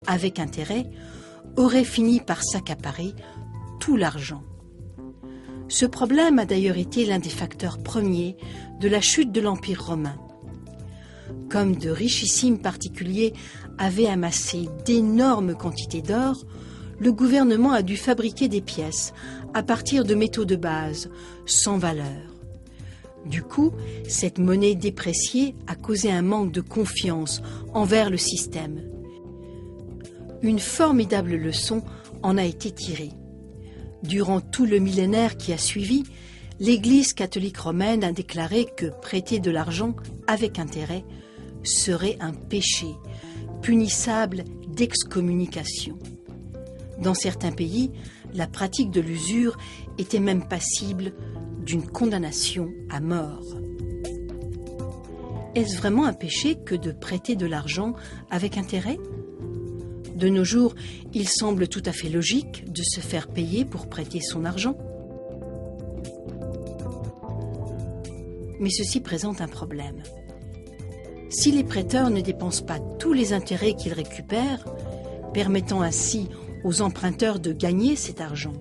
avec intérêt aurait fini par s'accaparer tout l'argent. Ce problème a d'ailleurs été l'un des facteurs premiers de la chute de l'Empire romain. Comme de richissimes particuliers avaient amassé d'énormes quantités d'or, le gouvernement a dû fabriquer des pièces à partir de métaux de base, sans valeur. Du coup, cette monnaie dépréciée a causé un manque de confiance envers le système. Une formidable leçon en a été tirée. Durant tout le millénaire qui a suivi, l'Église catholique romaine a déclaré que prêter de l'argent avec intérêt serait un péché, punissable d'excommunication. Dans certains pays, la pratique de l'usure était même passible d'une condamnation à mort. Est-ce vraiment un péché que de prêter de l'argent avec intérêt ? De nos jours, il semble tout à fait logique de se faire payer pour prêter son argent. Mais ceci présente un problème. Si les prêteurs ne dépensent pas tous les intérêts qu'ils récupèrent, permettant ainsi aux emprunteurs de gagner cet argent,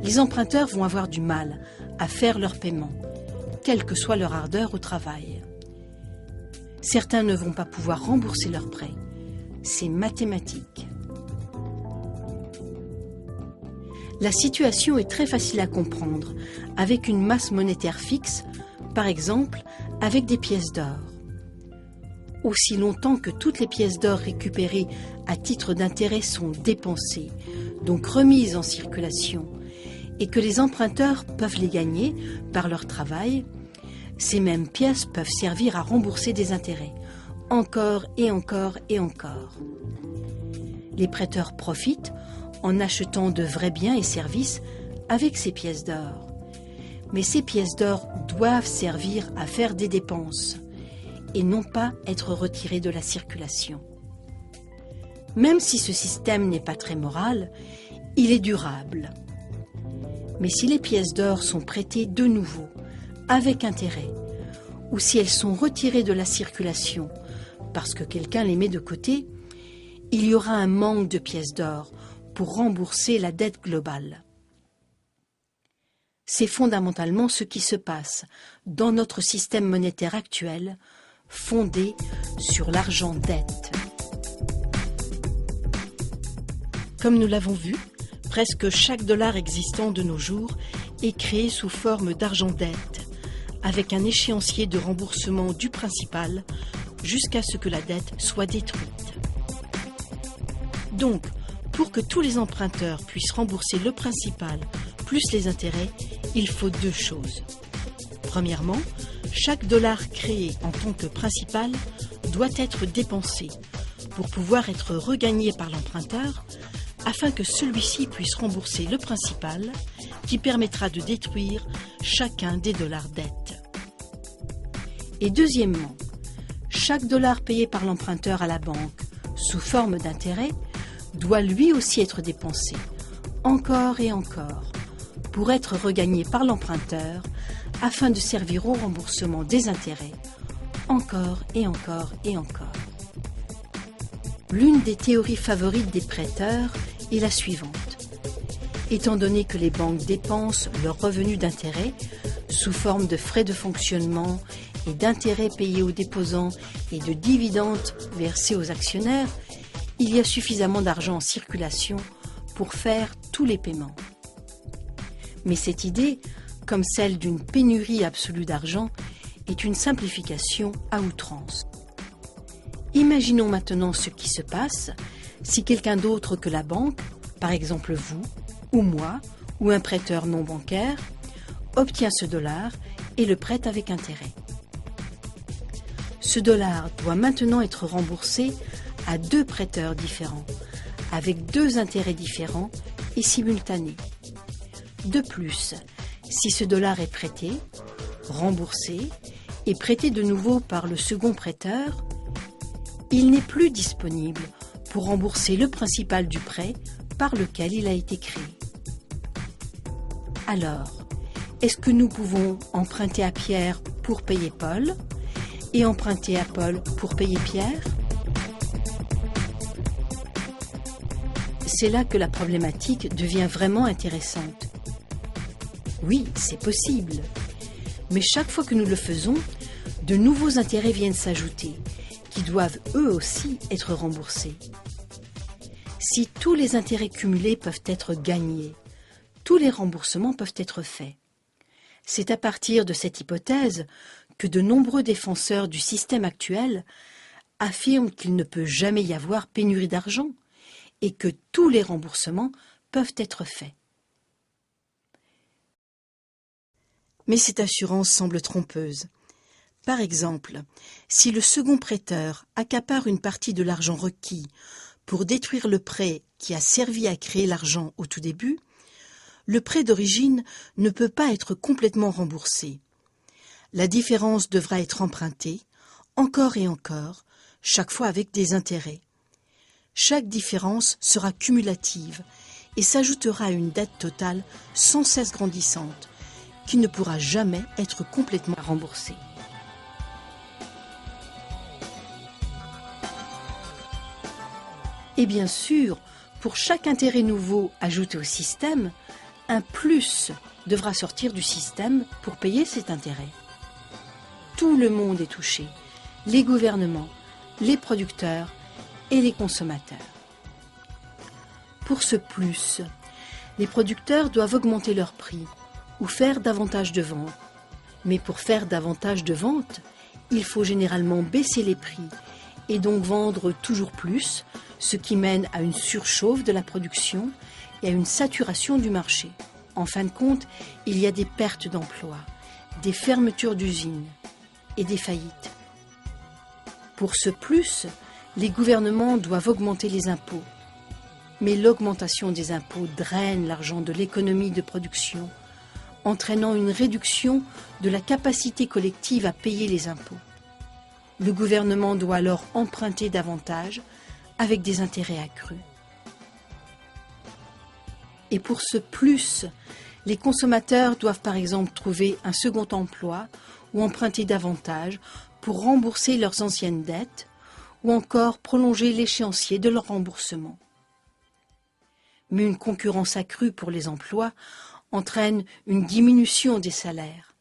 les emprunteurs vont avoir du mal à faire leur paiement, quelle que soit leur ardeur au travail. Certains ne vont pas pouvoir rembourser leurs prêts. C'est mathématique. La situation est très facile à comprendre avec une masse monétaire fixe, par exemple avec des pièces d'or. Aussi longtemps que toutes les pièces d'or récupérées à titre d'intérêt sont dépensées, donc remises en circulation, et que les emprunteurs peuvent les gagner par leur travail, ces mêmes pièces peuvent servir à rembourser des intérêts, encore et encore et encore. Les prêteurs profitent en achetant de vrais biens et services avec ces pièces d'or. Mais ces pièces d'or doivent servir à faire des dépenses et non pas être retirées de la circulation. Même si ce système n'est pas très moral, il est durable. Mais si les pièces d'or sont prêtées de nouveau, avec intérêt, ou si elles sont retirées de la circulation parce que quelqu'un les met de côté, il y aura un manque de pièces d'or pour rembourser la dette globale. C'est fondamentalement ce qui se passe dans notre système monétaire actuel, fondé sur l'argent-dette. Comme nous l'avons vu, presque chaque dollar existant de nos jours est créé sous forme d'argent-dette, avec un échéancier de remboursement du principal jusqu'à ce que la dette soit détruite. Donc, pour que tous les emprunteurs puissent rembourser le principal plus les intérêts, il faut deux choses. Premièrement, chaque dollar créé en tant que principal doit être dépensé pour pouvoir être regagné par l'emprunteur afin que celui-ci puisse rembourser le principal qui permettra de détruire chacun des dollars dettes. Et deuxièmement, chaque dollar payé par l'emprunteur à la banque sous forme d'intérêt doit lui aussi être dépensé, encore et encore, pour être regagné par l'emprunteur afin de servir au remboursement des intérêts, encore et encore et encore. L'une des théories favorites des prêteurs est la suivante. Étant donné que les banques dépensent leurs revenus d'intérêt sous forme de frais de fonctionnement et d'intérêts payés aux déposants et de dividendes versés aux actionnaires, il y a suffisamment d'argent en circulation pour faire tous les paiements. Mais cette idée, comme celle d'une pénurie absolue d'argent, est une simplification à outrance. Imaginons maintenant ce qui se passe si quelqu'un d'autre que la banque, par exemple vous, ou moi, ou un prêteur non bancaire, obtient ce dollar et le prête avec intérêt. Ce dollar doit maintenant être remboursé à deux prêteurs différents, avec deux intérêts différents et simultanés. De plus, si ce dollar est prêté, remboursé et prêté de nouveau par le second prêteur, il n'est plus disponible pour rembourser le principal du prêt par lequel il a été créé. Alors, est-ce que nous pouvons emprunter à Pierre pour payer Paul et emprunter à Paul pour payer Pierre ? C'est là que la problématique devient vraiment intéressante. Oui, c'est possible. Mais chaque fois que nous le faisons, de nouveaux intérêts viennent s'ajouter, qui doivent eux aussi être remboursés. Si tous les intérêts cumulés peuvent être gagnés, tous les remboursements peuvent être faits. C'est à partir de cette hypothèse que de nombreux défenseurs du système actuel affirment qu'il ne peut jamais y avoir pénurie d'argent et que tous les remboursements peuvent être faits. Mais cette assurance semble trompeuse. Par exemple, si le second prêteur accapare une partie de l'argent requis pour détruire le prêt qui a servi à créer l'argent au tout début, le prêt d'origine ne peut pas être complètement remboursé. La différence devra être empruntée, encore et encore, chaque fois avec des intérêts. Chaque différence sera cumulative et s'ajoutera à une dette totale sans cesse grandissante, qui ne pourra jamais être complètement remboursée. Et bien sûr, pour chaque intérêt nouveau ajouté au système, un plus devra sortir du système pour payer cet intérêt. Tout le monde est touché, les gouvernements, les producteurs et les consommateurs. Pour ce plus, les producteurs doivent augmenter leur prix ou faire davantage de ventes. Mais pour faire davantage de ventes, il faut généralement baisser les prix et donc vendre toujours plus, ce qui mène à une surchauffe de la production et à une saturation du marché. En fin de compte, il y a des pertes d'emplois, des fermetures d'usines et des faillites. Pour ce plus, les gouvernements doivent augmenter les impôts. Mais l'augmentation des impôts draine l'argent de l'économie de production, entraînant une réduction de la capacité collective à payer les impôts. Le gouvernement doit alors emprunter davantage avec des intérêts accrus. Et pour ce plus, les consommateurs doivent par exemple trouver un second emploi ou emprunter davantage pour rembourser leurs anciennes dettes ou encore prolonger l'échéancier de leur remboursement. Mais une concurrence accrue pour les emplois entraîne une diminution des salaires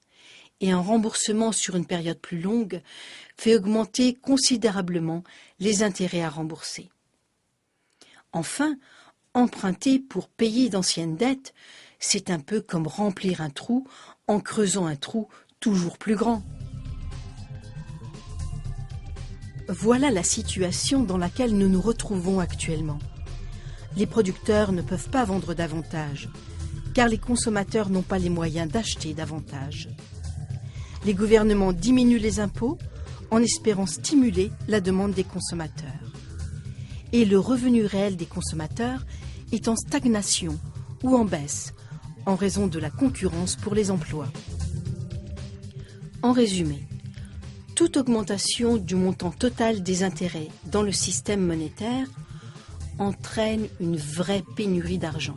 et un remboursement sur une période plus longue fait augmenter considérablement les intérêts à rembourser. Enfin, emprunter pour payer d'anciennes dettes, c'est un peu comme remplir un trou en creusant un trou toujours plus grand. Voilà la situation dans laquelle nous nous retrouvons actuellement. Les producteurs ne peuvent pas vendre davantage, car les consommateurs n'ont pas les moyens d'acheter davantage. Les gouvernements diminuent les impôts en espérant stimuler la demande des consommateurs. Et le revenu réel des consommateurs est en stagnation ou en baisse, en raison de la concurrence pour les emplois. En résumé, toute augmentation du montant total des intérêts dans le système monétaire entraîne une vraie pénurie d'argent.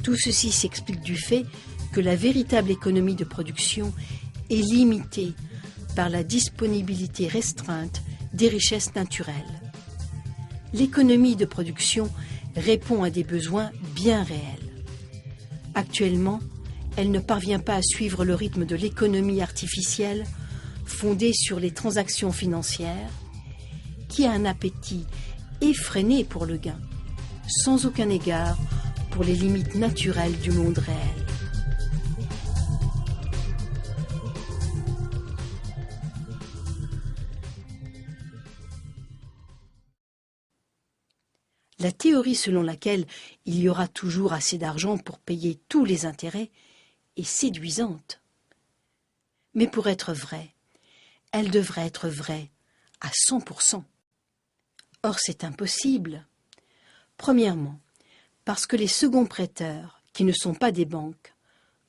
Tout ceci s'explique du fait que la véritable économie de production est limitée par la disponibilité restreinte des richesses naturelles. L'économie de production répond à des besoins bien réels. Actuellement, elle ne parvient pas à suivre le rythme de l'économie artificielle fondée sur les transactions financières, qui a un appétit effréné pour le gain, sans aucun égard pour les limites naturelles du monde réel. La théorie selon laquelle il y aura toujours assez d'argent pour payer tous les intérêts est séduisante. Mais pour être vraie, elle devrait être vraie à 100%. Or, c'est impossible. Premièrement, parce que les seconds prêteurs, qui ne sont pas des banques,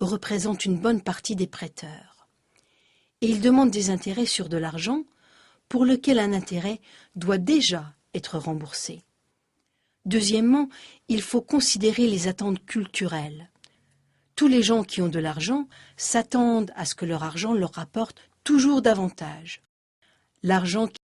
représentent une bonne partie des prêteurs. Et ils demandent des intérêts sur de l'argent pour lequel un intérêt doit déjà être remboursé. Deuxièmement, il faut considérer les attentes culturelles. Tous les gens qui ont de l'argent s'attendent à ce que leur argent leur rapporte toujours davantage. L'argent